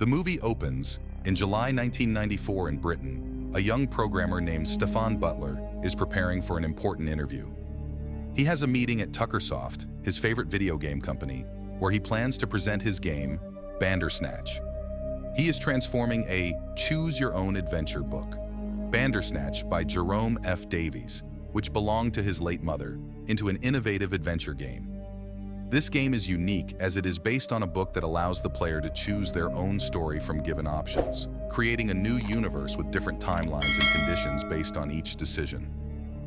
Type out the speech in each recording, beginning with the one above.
The movie opens in July 1994 in Britain. A young programmer named Stefan Butler is preparing for an important interview. He has a meeting at Tuckersoft, his favorite video game company, where he plans to present his game, Bandersnatch. He is transforming a choose-your-own-adventure book, Bandersnatch by Jerome F. Davies, which belonged to his late mother, into an innovative adventure game. This game is unique as it is based on a book that allows the player to choose their own story from given options, creating a new universe with different timelines and conditions based on each decision.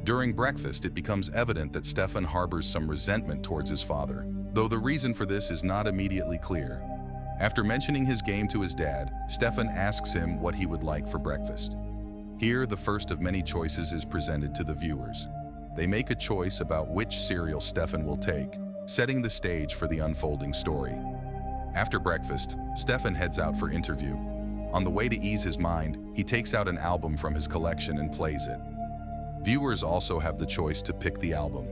During breakfast, it becomes evident that Stefan harbors some resentment towards his father, though the reason for this is not immediately clear. After mentioning his game to his dad, Stefan asks him what he would like for breakfast. Here, the first of many choices is presented to the viewers. They make a choice about which cereal Stefan will take, setting the stage for the unfolding story. After breakfast, Stefan heads out for interview. On the way to ease his mind, he takes out an album from his collection and plays it. Viewers also have the choice to pick the album.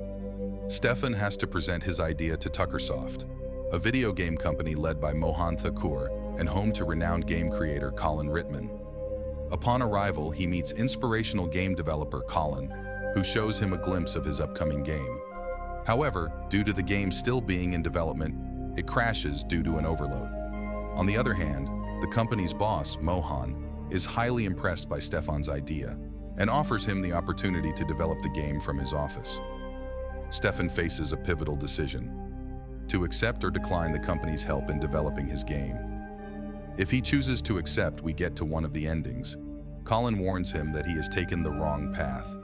Stefan has to present his idea to Tuckersoft, a video game company led by Mohan Thakur and home to renowned game creator Colin Rittman. Upon arrival, he meets inspirational game developer Colin, who shows him a glimpse of his upcoming game. However, due to the game still being in development, it crashes due to an overload. On the other hand, the company's boss, Mohan, is highly impressed by Stefan's idea and offers him the opportunity to develop the game from his office. Stefan faces a pivotal decision: to accept or decline the company's help in developing his game. If he chooses to accept, we get to one of the endings. Colin warns him that he has taken the wrong path.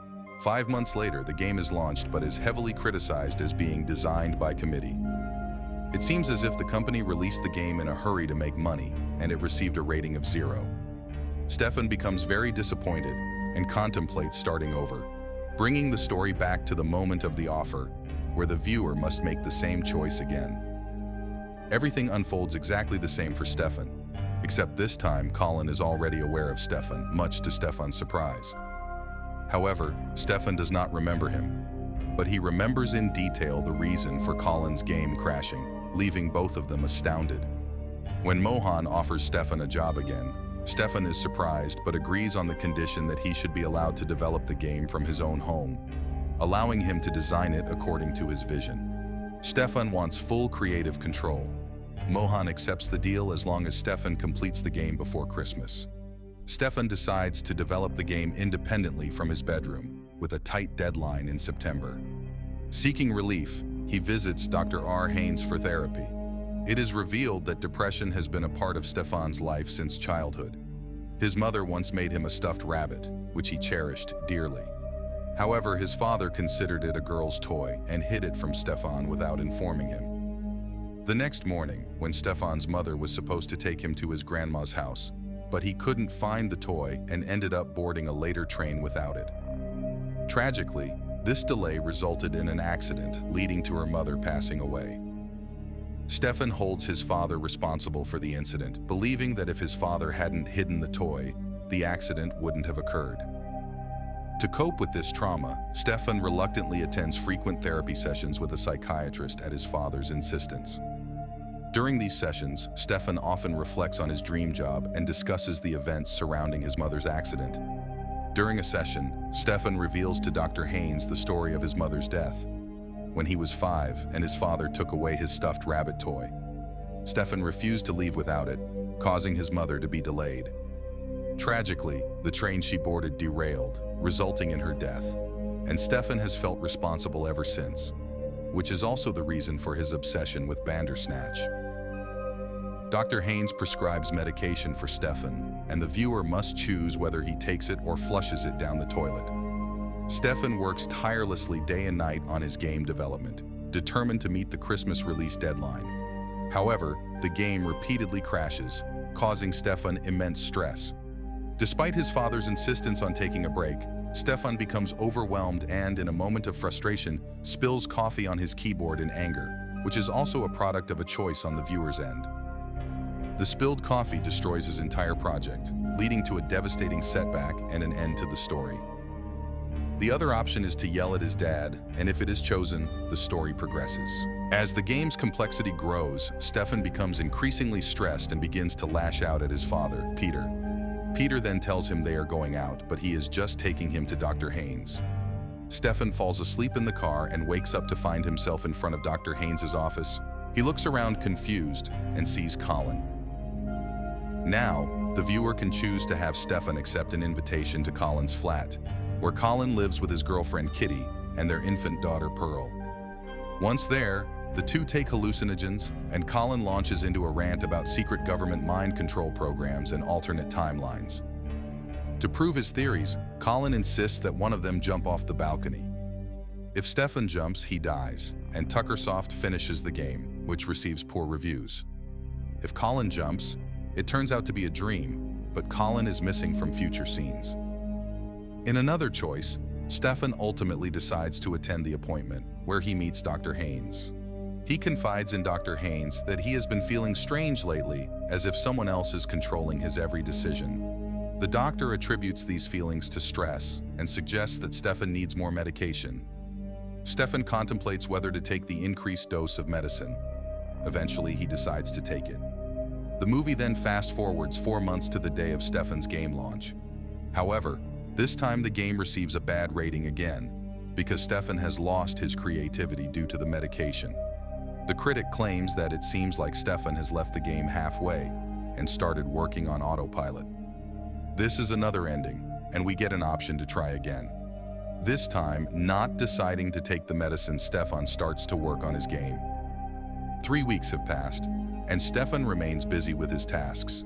5 months later, the game is launched but is heavily criticized as being designed by committee. It seems as if the company released the game in a hurry to make money, and it received a rating of 0. Stefan becomes very disappointed and contemplates starting over, bringing the story back to the moment of the offer, where the viewer must make the same choice again. Everything unfolds exactly the same for Stefan, except this time Colin is already aware of Stefan, much to Stefan's surprise. However, Stefan does not remember him, but he remembers in detail the reason for Colin's game crashing, leaving both of them astounded. When Mohan offers Stefan a job again, Stefan is surprised but agrees on the condition that he should be allowed to develop the game from his own home, allowing him to design it according to his vision. Stefan wants full creative control. Mohan accepts the deal as long as Stefan completes the game before Christmas. Stefan decides to develop the game independently from his bedroom, with a tight deadline in September. Seeking relief, he visits Dr. R. Haynes for therapy. It is revealed that depression has been a part of Stefan's life since childhood. His mother once made him a stuffed rabbit, which he cherished dearly. However, his father considered it a girl's toy and hid it from Stefan without informing him. The next morning, when Stefan's mother was supposed to take him to his grandma's house, but he couldn't find the toy and ended up boarding a later train without it. Tragically, this delay resulted in an accident, leading to her mother passing away. Stefan holds his father responsible for the incident, believing that if his father hadn't hidden the toy, the accident wouldn't have occurred. To cope with this trauma, Stefan reluctantly attends frequent therapy sessions with a psychiatrist at his father's insistence. During these sessions, Stefan often reflects on his dream job and discusses the events surrounding his mother's accident. During a session, Stefan reveals to Dr. Haynes the story of his mother's death, when he was 5 and his father took away his stuffed rabbit toy. Stefan refused to leave without it, causing his mother to be delayed. Tragically, the train she boarded derailed, resulting in her death, and Stefan has felt responsible ever since, which is also the reason for his obsession with Bandersnatch. Dr. Haynes prescribes medication for Stefan, and the viewer must choose whether he takes it or flushes it down the toilet. Stefan works tirelessly day and night on his game development, determined to meet the Christmas release deadline. However, the game repeatedly crashes, causing Stefan immense stress. Despite his father's insistence on taking a break, Stefan becomes overwhelmed and, in a moment of frustration, spills coffee on his keyboard in anger, which is also a product of a choice on the viewer's end. The spilled coffee destroys his entire project, leading to a devastating setback and an end to the story. The other option is to yell at his dad, and if it is chosen, the story progresses. As the game's complexity grows, Stefan becomes increasingly stressed and begins to lash out at his father, Peter. Peter then tells him they are going out, but he is just taking him to Dr. Haynes. Stefan falls asleep in the car and wakes up to find himself in front of Dr. Haynes' office. He looks around confused and sees Colin. Now, the viewer can choose to have Stefan accept an invitation to Colin's flat, where Colin lives with his girlfriend Kitty and their infant daughter Pearl. Once there, the two take hallucinogens, and Colin launches into a rant about secret government mind control programs and alternate timelines. To prove his theories, Colin insists that one of them jump off the balcony. If Stefan jumps, he dies, and Tuckersoft finishes the game, which receives poor reviews. If Colin jumps, it turns out to be a dream, but Colin is missing from future scenes. In another choice, Stefan ultimately decides to attend the appointment, where he meets Dr. Haynes. He confides in Dr. Haynes that he has been feeling strange lately, as if someone else is controlling his every decision. The doctor attributes these feelings to stress and suggests that Stefan needs more medication. Stefan contemplates whether to take the increased dose of medicine. Eventually, he decides to take it. The movie then fast-forwards 4 months to the day of Stefan's game launch. However, this time the game receives a bad rating again, because Stefan has lost his creativity due to the medication. The critic claims that it seems like Stefan has left the game halfway and started working on autopilot. This is another ending, and we get an option to try again. This time, not deciding to take the medicine, Stefan starts to work on his game. 3 weeks have passed, and Stefan remains busy with his tasks.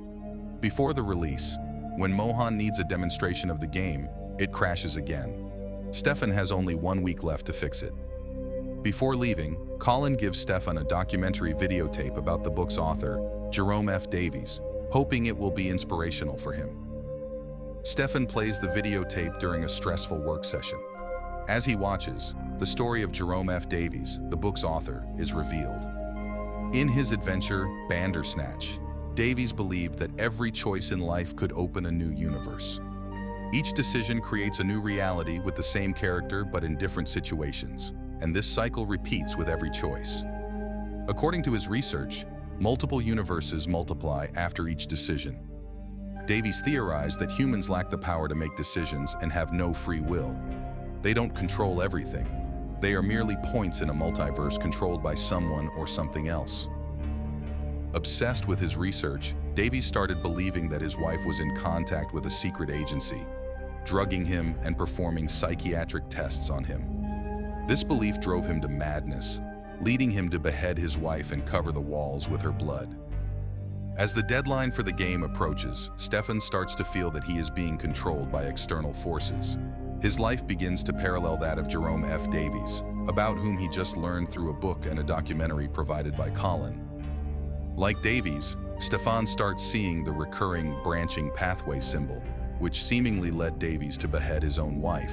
Before the release, when Mohan needs a demonstration of the game, it crashes again. Stefan has only 1 week left to fix it. Before leaving, Colin gives Stefan a documentary videotape about the book's author, Jerome F. Davies, hoping it will be inspirational for him. Stefan plays the videotape during a stressful work session. As he watches, the story of Jerome F. Davies, the book's author, is revealed. In his adventure, Bandersnatch, Davies believed that every choice in life could open a new universe. Each decision creates a new reality with the same character but in different situations, and this cycle repeats with every choice. According to his research, multiple universes multiply after each decision. Davies theorized that humans lack the power to make decisions and have no free will. They don't control everything. They are merely points in a multiverse controlled by someone or something else. Obsessed with his research, Davies started believing that his wife was in contact with a secret agency, drugging him and performing psychiatric tests on him. This belief drove him to madness, leading him to behead his wife and cover the walls with her blood. As the deadline for the game approaches, Stefan starts to feel that he is being controlled by external forces. His life begins to parallel that of Jerome F. Davies, about whom he just learned through a book and a documentary provided by Colin. Like Davies, Stefan starts seeing the recurring branching pathway symbol, which seemingly led Davies to behead his own wife.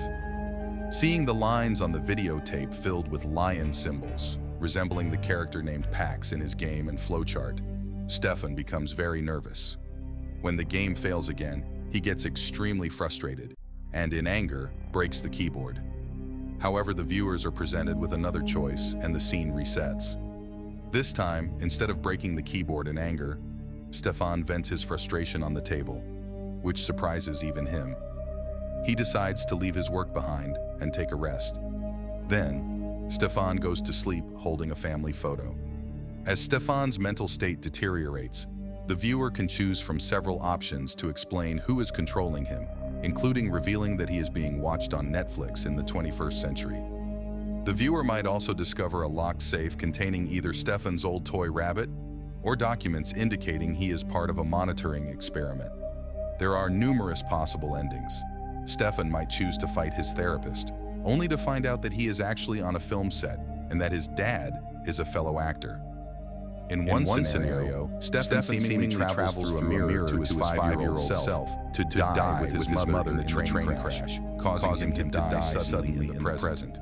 Seeing the lines on the videotape filled with lion symbols, resembling the character named Pax in his game and flowchart, Stefan becomes very nervous. When the game fails again, he gets extremely frustrated and, in anger, breaks the keyboard. However, the viewers are presented with another choice and the scene resets. This time, instead of breaking the keyboard in anger, Stefan vents his frustration on the table, which surprises even him. He decides to leave his work behind and take a rest. Then, Stefan goes to sleep holding a family photo. As Stefan's mental state deteriorates, the viewer can choose from several options to explain who is controlling him, including revealing that he is being watched on Netflix in the 21st century. The viewer might also discover a locked safe containing either Stefan's old toy rabbit or documents indicating he is part of a monitoring experiment. There are numerous possible endings. Stefan might choose to fight his therapist, only to find out that he is actually on a film set and that his dad is a fellow actor. In one scenario, Stefan seemingly travels through a mirror to his 5-year-old self to die with his mother in a train crash, causing him to die suddenly in the present.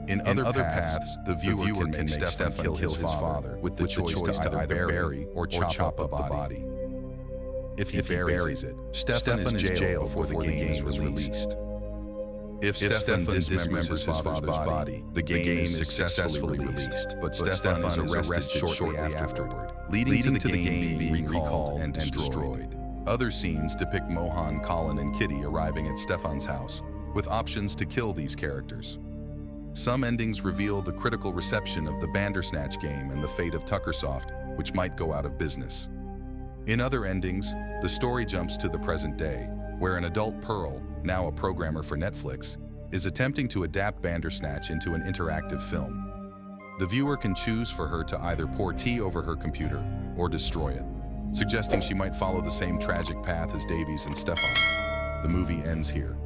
In other paths, the viewer can make Stefan kill his father with the choice to either bury or chop up the body. If he buries it, Stefan is jailed before the game is released. If Stefan dismembers his father's body, the game is successfully released, but Stefan is arrested shortly afterward, leading to the game being recalled and destroyed. Other scenes depict Mohan, Colin, and Kitty arriving at Stefan's house, with options to kill these characters. Some endings reveal the critical reception of the Bandersnatch game and the fate of Tuckersoft, which might go out of business. In other endings, the story jumps to the present day, where an adult Pearl, now a programmer for Netflix, is attempting to adapt Bandersnatch into an interactive film. The viewer can choose for her to either pour tea over her computer or destroy it, suggesting she might follow the same tragic path as Davies and Stefan. The movie ends here.